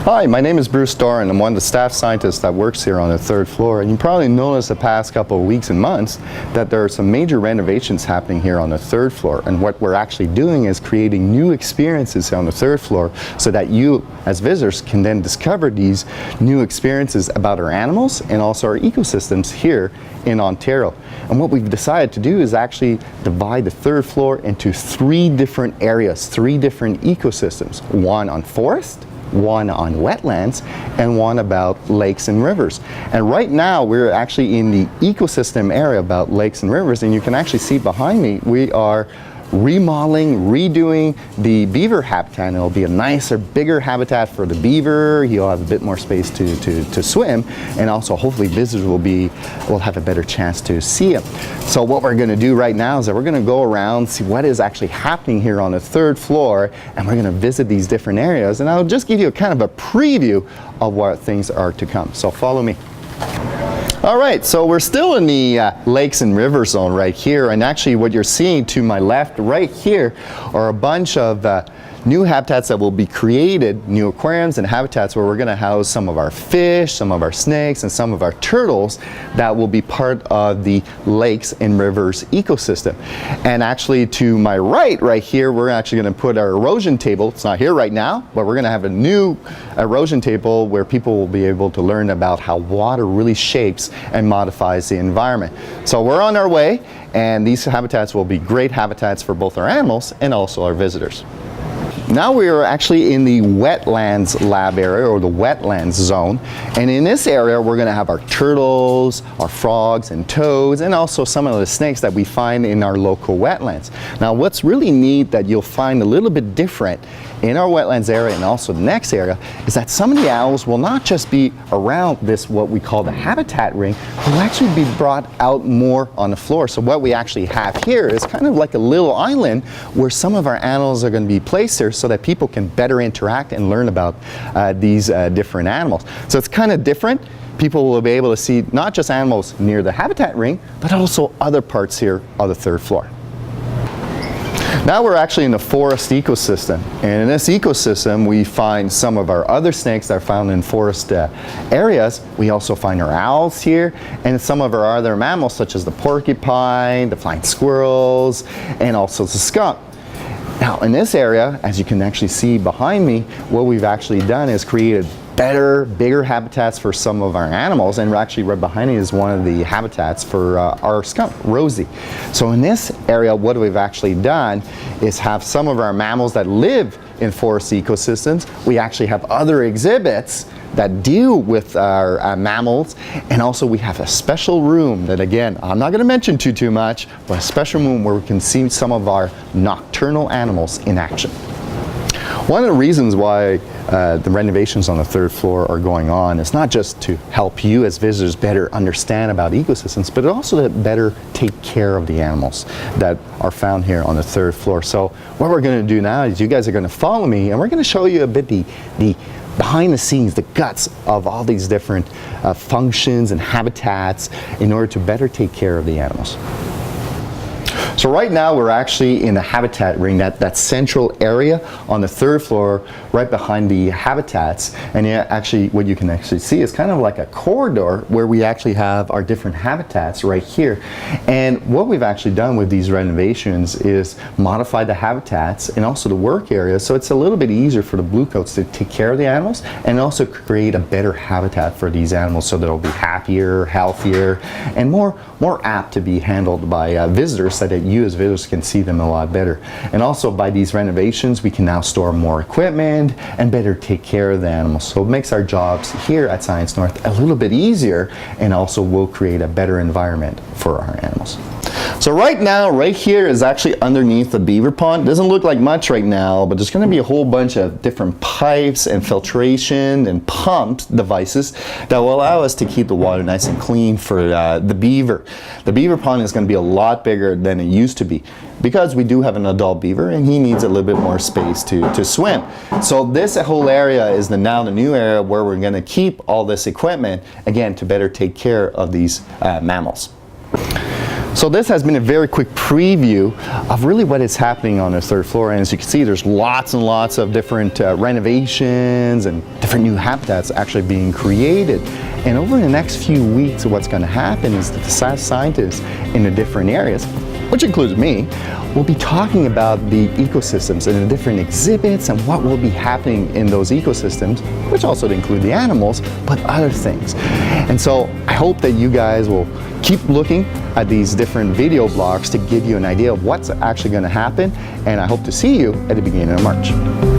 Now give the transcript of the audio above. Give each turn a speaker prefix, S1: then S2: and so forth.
S1: Hi, my name is Bruce Doran. I'm one of the staff scientists that works here on the third floor. And you probably noticed the past couple of weeks and months that there are some major renovations happening here on the third floor. And what we're actually doing is creating new experiences on the third floor so that you, as visitors, can then discover these new experiences about our animals and also our ecosystems here in Ontario. And what we've decided to do is actually divide the third floor into three different areas, three different ecosystems. One on forest, one on wetlands, and one about lakes and rivers. And right now we're actually in the ecosystem area about lakes and rivers, and you can actually see behind me we are remodeling, redoing the beaver habitat, and it'll be a nicer, bigger habitat for the beaver. He'll have a bit more space to swim, and also hopefully visitors will have a better chance to see him. So what we're going to do right now is that we're going to go around, see what is actually happening here on the third floor, and we're going to visit these different areas, and I'll just give you a kind of a preview of what things are to come. So follow me. All right, so we're still in the lakes and river zone right here, and actually what you're seeing to my left right here are a bunch of new habitats that will be created, new aquariums and habitats where we're going to house some of our fish, some of our snakes, and some of our turtles that will be part of the lakes and rivers ecosystem. And actually to my right here, we're actually going to put our erosion table. It's not here right now, but we're going to have a new erosion table where people will be able to learn about how water really shapes and modifies the environment. So we're on our way, and these habitats will be great habitats for both our animals and also our visitors. Now we are actually in the Wetlands Lab area, or the wetlands zone, and in this area we're going to have our turtles, our frogs and toads, and also some of the snakes that we find in our local wetlands. Now what's really neat that you'll find a little bit different in our wetlands area and also the next area is that some of the owls will not just be around this, what we call the habitat ring, will actually be brought out more on the floor. So what we actually have here is kind of like a little island where some of our animals are going to be placed there so that people can better interact and learn about these different animals. So it's kind of different. People will be able to see not just animals near the habitat ring, but also other parts here of the third floor. Now we're actually in the forest ecosystem, and in this ecosystem we find some of our other snakes that are found in forest areas. We also find our owls here, and some of our other mammals such as the porcupine, the flying squirrels, and also the skunk. Now in this area, as you can actually see behind me, what we've actually done is created better, bigger habitats for some of our animals, and actually right behind me is one of the habitats for our skunk, Rosie. So in this area what we've actually done is have some of our mammals that live in forest ecosystems. We actually have other exhibits that deal with our mammals, and also we have a special room that, again, I'm not going to mention too much, but a special room where we can see some of our nocturnal animals in action. One of the reasons why the renovations on the third floor are going on is not just to help you as visitors better understand about ecosystems, but also to better take care of the animals that are found here on the third floor. So what we're going to do now is you guys are going to follow me, and we're going to show you a bit the behind the scenes, the guts of all these different functions and habitats in order to better take care of the animals. So right now we're actually in the habitat ring, that central area on the third floor right behind the habitats, and actually what you can actually see is kind of like a corridor where we actually have our different habitats right here. And what we've actually done with these renovations is modify the habitats and also the work area so it's a little bit easier for the bluecoats to take care of the animals and also create a better habitat for these animals so they'll be happier, healthier, and more apt to be handled by visitors so that you as visitors can see them a lot better. And also by these renovations we can now store more equipment and better take care of the animals. So it makes our jobs here at Science North a little bit easier, and also will create a better environment for our animals. So right now, right here is actually underneath the beaver pond. Doesn't look like much right now, but there's going to be a whole bunch of different pipes and filtration and pump devices that will allow us to keep the water nice and clean for the beaver. The beaver pond is going to be a lot bigger than it used to be because we do have an adult beaver and he needs a little bit more space to swim. So this whole area is now the new area where we're going to keep all this equipment, again, to better take care of these mammals. So this has been a very quick preview of really what is happening on the third floor, and as you can see, there's lots and lots of different renovations and different new habitats actually being created. And over the next few weeks, what's going to happen is that the staff scientists in the different areas, which includes me, will be talking about the ecosystems and the different exhibits and what will be happening in those ecosystems, which also include the animals, but other things. And so I hope that you guys will keep looking at these different video blogs to give you an idea of what's actually going to happen, and I hope to see you at the beginning of March.